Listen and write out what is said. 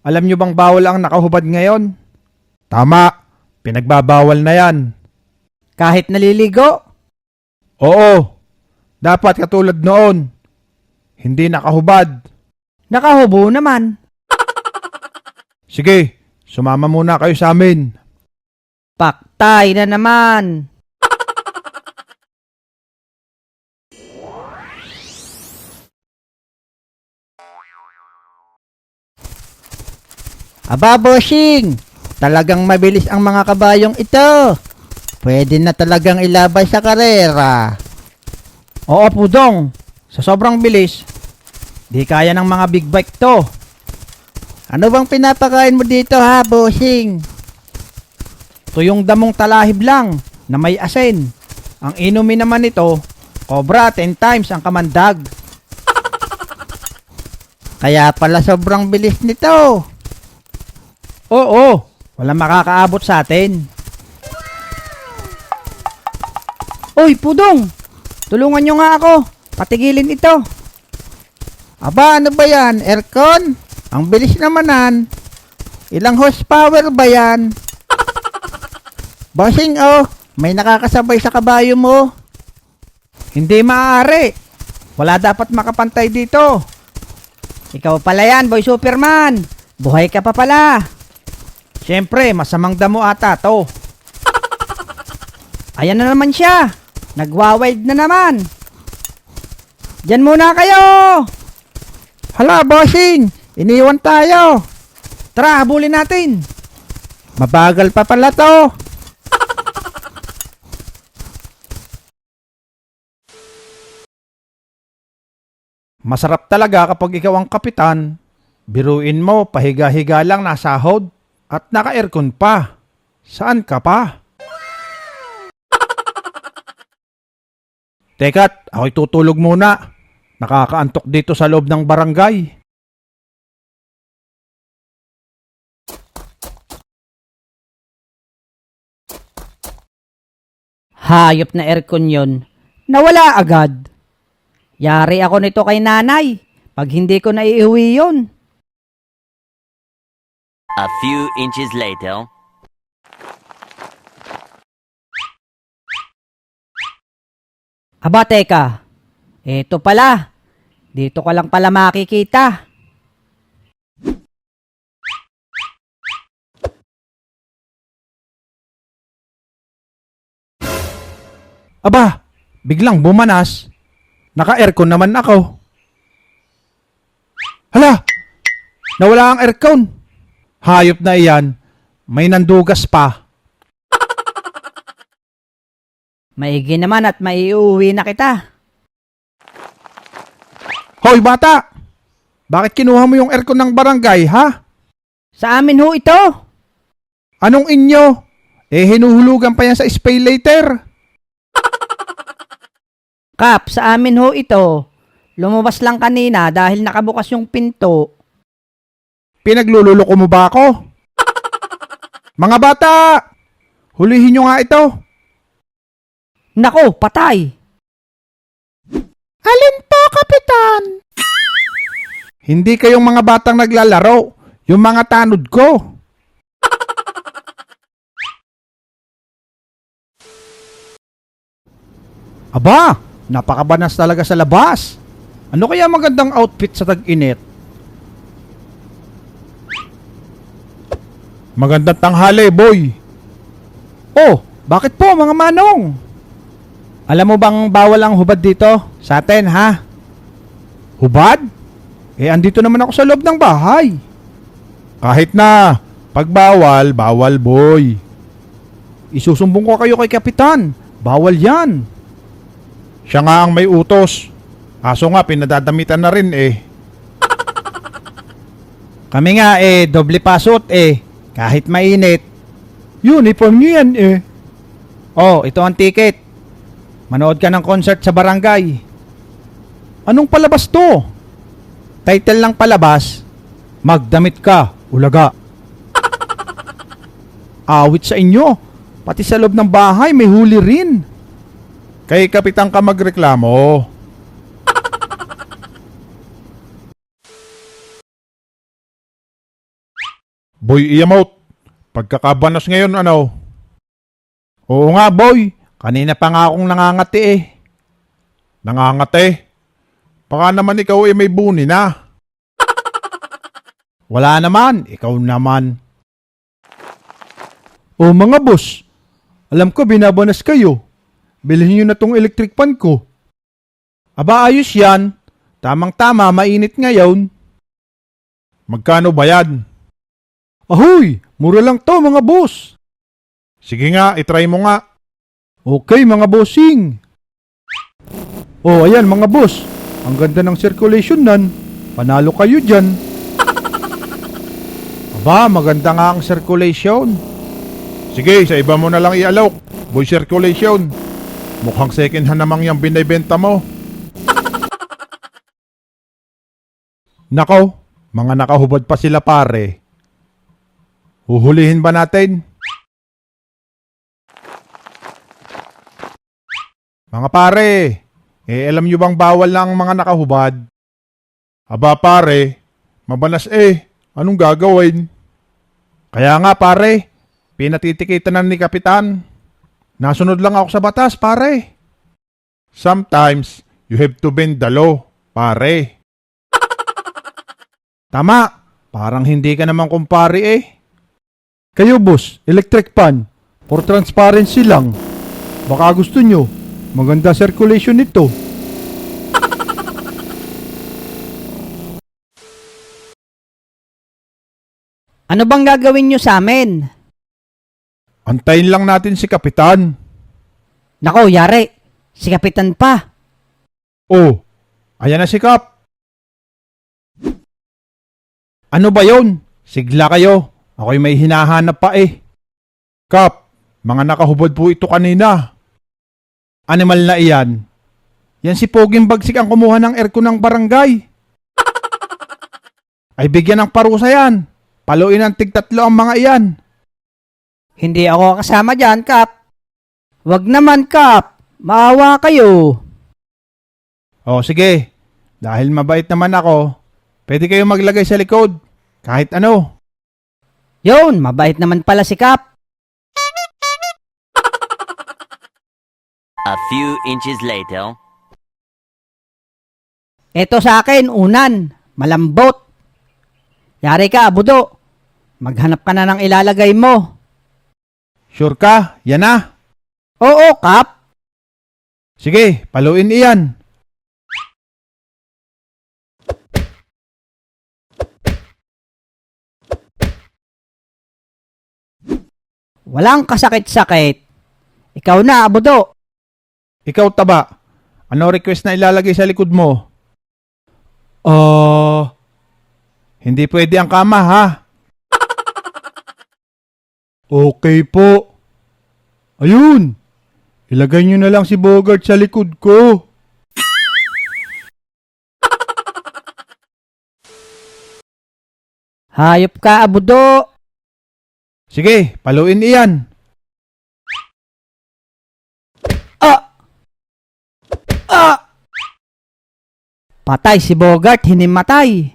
Alam nyo bang bawal ang nakahubad ngayon? Tama, pinagbabawal na yan. Kahit naliligo? Oo, dapat katulad noon. Hindi nakahubad. Nakahubo naman. Sige, sumama muna kayo sa amin. Paktay na naman. Aba, bossing! Talagang mabilis ang mga kabayong ito. Pwede na talagang ilabay sa karera. Oo, Pudong. Sa sobrang bilis, di kaya ng mga big bike to. Ano bang pinapakain mo dito ha, bossing? Ito yung damong talahib lang na may asin. Ang inumin naman nito, Cobra 10 times ang kamandag. Kaya pala sobrang bilis nito. Oo, walang makakaabot sa atin. Uy, Pudong! Tulungan nyo nga ako. Patigilin ito. Aba, ano ba yan? Aircon? Ang bilis namanan. Ilang horsepower ba yan? Bossing, oh, may nakakasabay sa kabayo mo. Hindi maaari. Wala dapat makapantay dito. Ikaw pala yan, Boy Superman. Buhay ka pa pala. Siyempre, masamang damo ata to. Ayan na naman siya. Nagwa-wild na naman. Diyan muna kayo. Hala, bossing. Iniwan tayo. Tara, habulin natin. Mabagal pa pala to. Masarap talaga kapag ikaw ang kapitan. Biruin mo, pahiga-higa lang nasahod at naka-aircon pa. Saan ka pa? Teka't, ako'y tutulog muna. Nakakaantok dito sa loob ng barangay. Hayop na aircon yun. Nawala agad. Yari ako nito kay nanay. Pag hindi ko naiuwi yun. A few inches later. Aba, teka. Eto pala. Dito ka lang pala makikita. Aba, biglang bumanas. Naka-aircon naman ako. Hala! Nawala ang aircon. Hayop na iyan. May nandugas pa. Maigi naman at maiuwi na kita. Hoy bata! Bakit kinuha mo yung aircon ng barangay, ha? Sa amin ho ito. Anong inyo? Eh hinuhulugan pa yan sa spay later. Kap, sa amin ho ito. Lumabas lang kanina dahil nakabukas yung pinto. Pinaglululoko mo ba ako? Mga bata! Hulihin nyo nga ito. Nako, patay. Alin po, Kapitan? Hindi kayong mga batang naglalaro. Yung mga tanod ko. Aba, napakabanas talaga sa labas. Ano kaya magandang outfit sa tag-init? Magandang tanghali, boy. Oh, bakit po mga manong? Alam mo bang bawal ang hubad dito sa atin, ha? Hubad? Eh, andito naman ako sa loob ng bahay. Kahit na, pag bawal, bawal, boy. Isusumbong ko kayo kay Kapitan. Bawal yan. Siya nga ang may utos. Aso nga, pinadadamitan na rin eh. Kami nga doble pasot kahit mainit. Uniform nyo yan Oh, ito ang ticket. Manood ka ng concert sa barangay. Anong palabas to? Title lang palabas, magdamit ka, ulaga. Awit sa inyo, pati sa loob ng bahay may huli rin. Kay Kapitan ka magreklamo. Boy Iyamot, pagkakabanas ngayon ano? Oo nga, boy. Kanina pa nga akong nangangati eh. Nangangate. Baka naman ikaw ay may buni na. Wala naman, ikaw naman. Oh mga boss, alam ko binabanas kayo. Bilhin nyo na tong electric fan ko. Aba ayos yan. Tamang-tama, mainit ngayon. Magkano ba yan? Ahoy, mura lang to mga boss. Sige nga, itry mo nga. Okay mga bossing. Oh ayan mga boss, ang ganda ng circulation nan. Panalo kayo dyan. Aba, maganda nga ang circulation. Sige, sa iba mo na lang ialok. Boy circulation. Mukhang second hand namang yung binibenta mo. Nako, mga nakahubad pa sila pare. Huhulihin ba natin? Mga pare, alam nyo bang bawal na ang mga nakahubad? Aba pare, mabanas eh. Anong gagawin? Kaya nga pare, pinatitikitan na ni Kapitan. Nasunod lang ako sa batas pare. Sometimes, you have to bend the law, pare. Tama, parang hindi ka naman kumpare eh. Kayo boss, electric fan, for transparency lang. Baka gusto nyo, maganda circulation nito. Ano bang gagawin nyo sa amin? Antayin lang natin si Kapitan. Nako, yari. Si Kapitan pa. Oh, ayan na si Kap. Ano ba yon? Sigla kayo, ako'y may hinahanap pa eh. Kap, mga nakahubad po ito kanina. Animal na iyan. Yan si Poging Bagsik ang kumuha ng aircon ng barangay. Ay bigyan ng parusa yan. Paluin ng tig-tatlo ang mga iyan. Hindi ako kasama dyan, Kap. Wag naman, Kap. Maawa kayo. O sige, dahil mabait naman ako, pwede kayo maglagay sa likod. Kahit ano. Yun, mabait naman pala si Kap. A few inches later. Eto sa akin, unan. Malambot. Yari ka, Abudo. Maghanap ka na ng ilalagay mo. Sure ka? Yan na. Oo, Kap. Sige, paluin iyan. Walang kasakit-sakit. Ikaw na, Abudo. Ikaw taba, ano request na ilalagay sa likod mo? Hindi pwede ang kama ha. Okay po. Ayun, ilagay nyo na lang si Bogart sa likod ko. Hayop ka, Abudo. Sige, paluin iyan. Patay si Bogart, hinimatay.